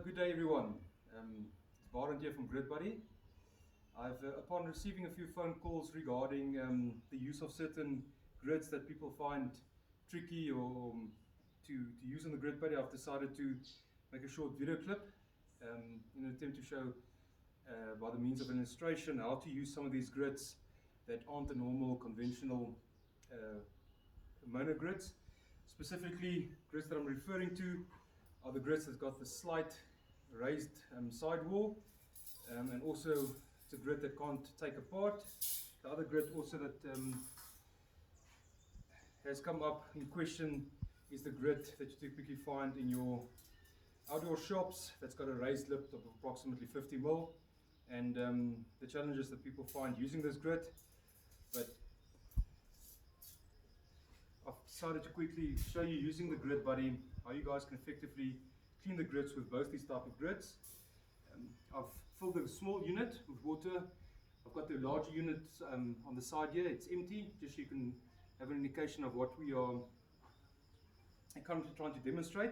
Good day everyone. It's Barend here from Grid Buddy. Upon receiving a few phone calls regarding the use of certain grids that people find tricky or to use on the Grid Buddy, I've decided to make a short video clip in an attempt to show by the means of an illustration how to use some of these grids that aren't the normal conventional mono grids. Specifically, grids that I'm referring to are the grids that's got the slight raised sidewall, and also it's a grid that can't take apart. The other grid also that has come up in question is the grid that you typically find in your outdoor shops that's got a raised lip of approximately 50 mm, and the challenges that people find using this grid. But I've decided to quickly show you, using the Grid Buddy, how you guys can effectively clean the grids with both these type of grids. I've filled a small unit with water. I've got the larger unit on the side here. It's empty, just so you can have an indication of what we are currently trying to demonstrate.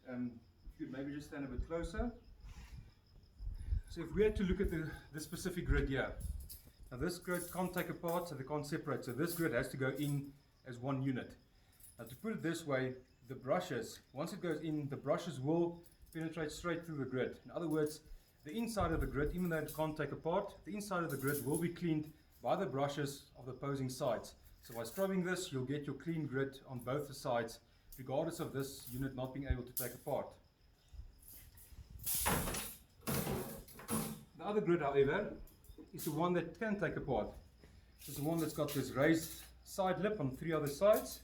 If you could maybe just stand a bit closer. So if we had to look at the specific grid here, now this grid can't take apart, so they can't separate, so this grid has to go in as one unit. Now to put it this way, the brushes, once it goes in, the brushes will penetrate straight through the grid. In other words, the inside of the grid, even though it can't take apart, the inside of the grid will be cleaned by the brushes of the opposing sides. So by strobing this, you'll get your clean grid on both the sides, regardless of this unit not being able to take apart. The other grid, however, is the one that can take apart. It's the one that's got this raised side lip on 3 other sides,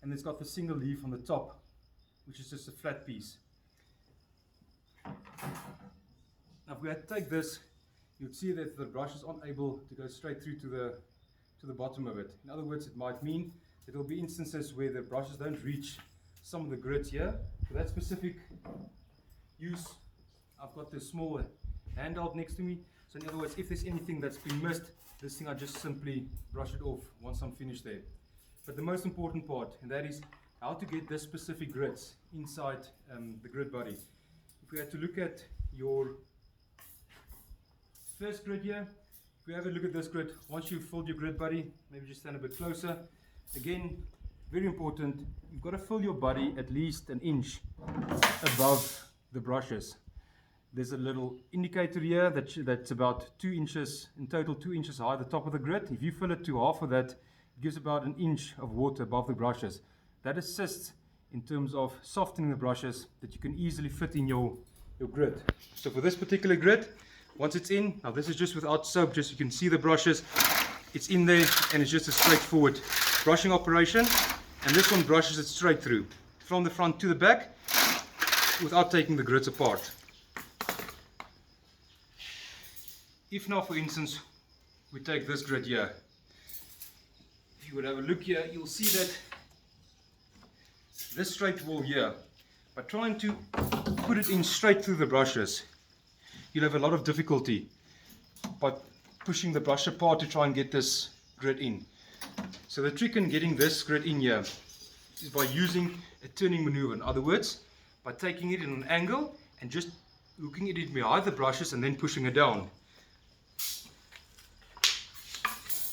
and it's got the single leaf on the top, which is just a flat piece. Now if we had to take this, you'd see that the brush is unable to go straight through to the bottom of it. In other words, it might mean that there will be instances where the brushes don't reach some of the grids here. For that specific use, I've got this small handout next to me. So in other words, if there's anything that's been missed, this thing I just simply brush it off once I'm finished there. But the most important part, and that is how to get this specific grids inside the Grid Buddy. If we had to look at your first grid here, if we have a look at this grid, once you've filled your Grid Buddy, maybe just stand a bit closer. Again, very important, you've got to fill your buddy at least an inch above the brushes. There's a little indicator here that's about 2 inches, in total 2 inches high, the top of the grid. If you fill it to half of that, it gives about an inch of water above the brushes. That assists in terms of softening the brushes that you can easily fit in your grid. So for this particular grid, once it's in, now this is just without soap, just so you can see the brushes. It's in there and it's just a straightforward brushing operation. And this one brushes it straight through, from the front to the back, without taking the grids apart. If now, for instance, we take this grid here, if you would have a look here, you'll see that this straight wall here, by trying to put it in straight through the brushes, you'll have a lot of difficulty by pushing the brush apart to try and get this grid in. So the trick in getting this grid in here is by using a turning maneuver. In other words, by taking it in an angle and just hooking it in behind the brushes and then pushing it down.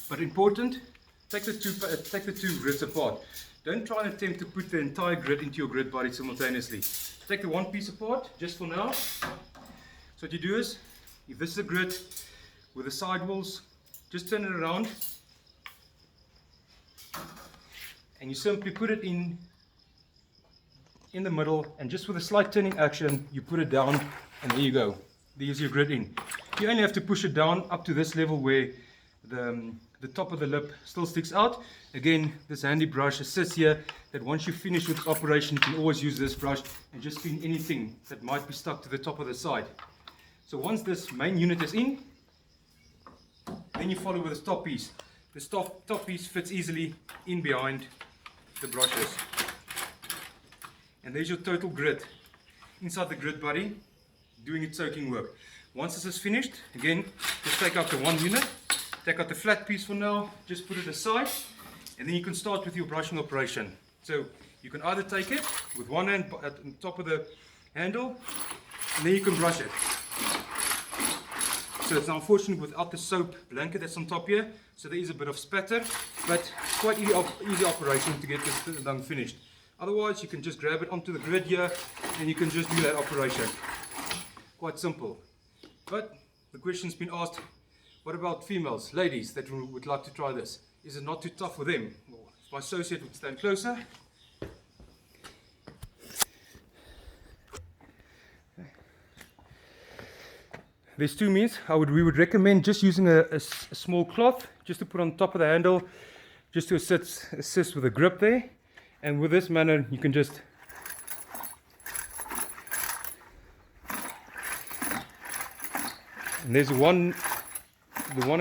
But important, take the two grids apart. Don't try and attempt to put the entire grid into your Grid Buddy simultaneously. Take the one piece apart, just for now. So what you do is, if this is a grid with the sidewalls, just turn it around, and you simply put it in the middle, and just with a slight turning action, you put it down, and there you go. There's your grid in. You only have to push it down up to this level where the top of the lip still sticks out. Again, this handy brush assists here, that once you finish with the operation, you can always use this brush and just clean anything that might be stuck to the top of the side. So once this main unit is in, then you follow with this top piece. This top piece fits easily in behind the brushes. And there's your total grid inside the Grid Buddy, doing its soaking work. Once this is finished, again, just take out the one unit, take out the flat piece for now, just put it aside, and then you can start with your brushing operation. So you can either take it with one hand at the top of the handle, and then you can brush it. So it's unfortunate without the soap blanket that's on top here, so there is a bit of spatter, but it's quite easy operation to get this done finished. Otherwise, you can just grab it onto the grid here, and you can just do that operation. Quite simple. But the question's been asked, what about females, ladies that would like to try this? Is it not too tough for them? Well, if my associate would stand closer. There's two means. We would recommend just using a small cloth just to put on top of the handle, just to assist with the grip there. And with this manner, you can just and there's the one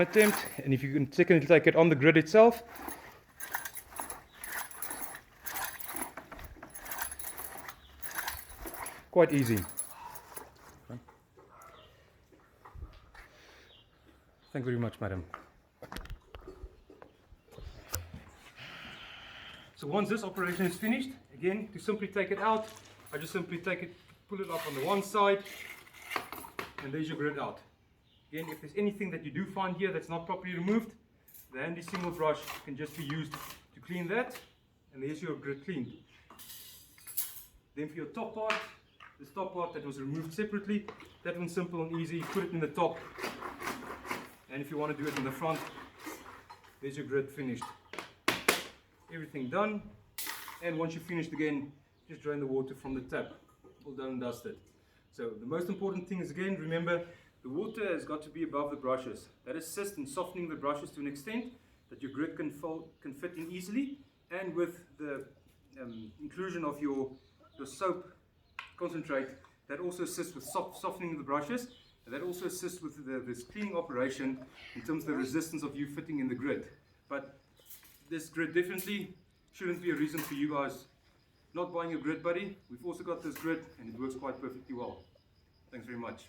attempt, and if you can secondly take it on the grid itself. Quite easy. Thank you very much, madam. So once this operation is finished, again, to simply take it out, I just simply take it, pull it up on the one side, and there's your grid out. Again, if there's anything that you do find here that's not properly removed, the handy single brush can just be used to clean that, and there's your grid cleaned. Then for your top part, this top part that was removed separately, that one's simple and easy. Put it in the top, and if you want to do it in the front, there's your grid finished. Everything done, and once you're finished, again, just drain the water from the tap. All done and dusted. So the most important thing is, again, remember, the water has got to be above the brushes. That assists in softening the brushes to an extent that your grid can fit in easily, and with the inclusion of your soap concentrate, that also assists with softening the brushes, and that also assists with this cleaning operation in terms of the resistance of you fitting in the grid. But this grid definitely shouldn't be a reason for you guys not buying a Grid Buddy. We've also got this grid, and it works quite perfectly well. Thanks very much.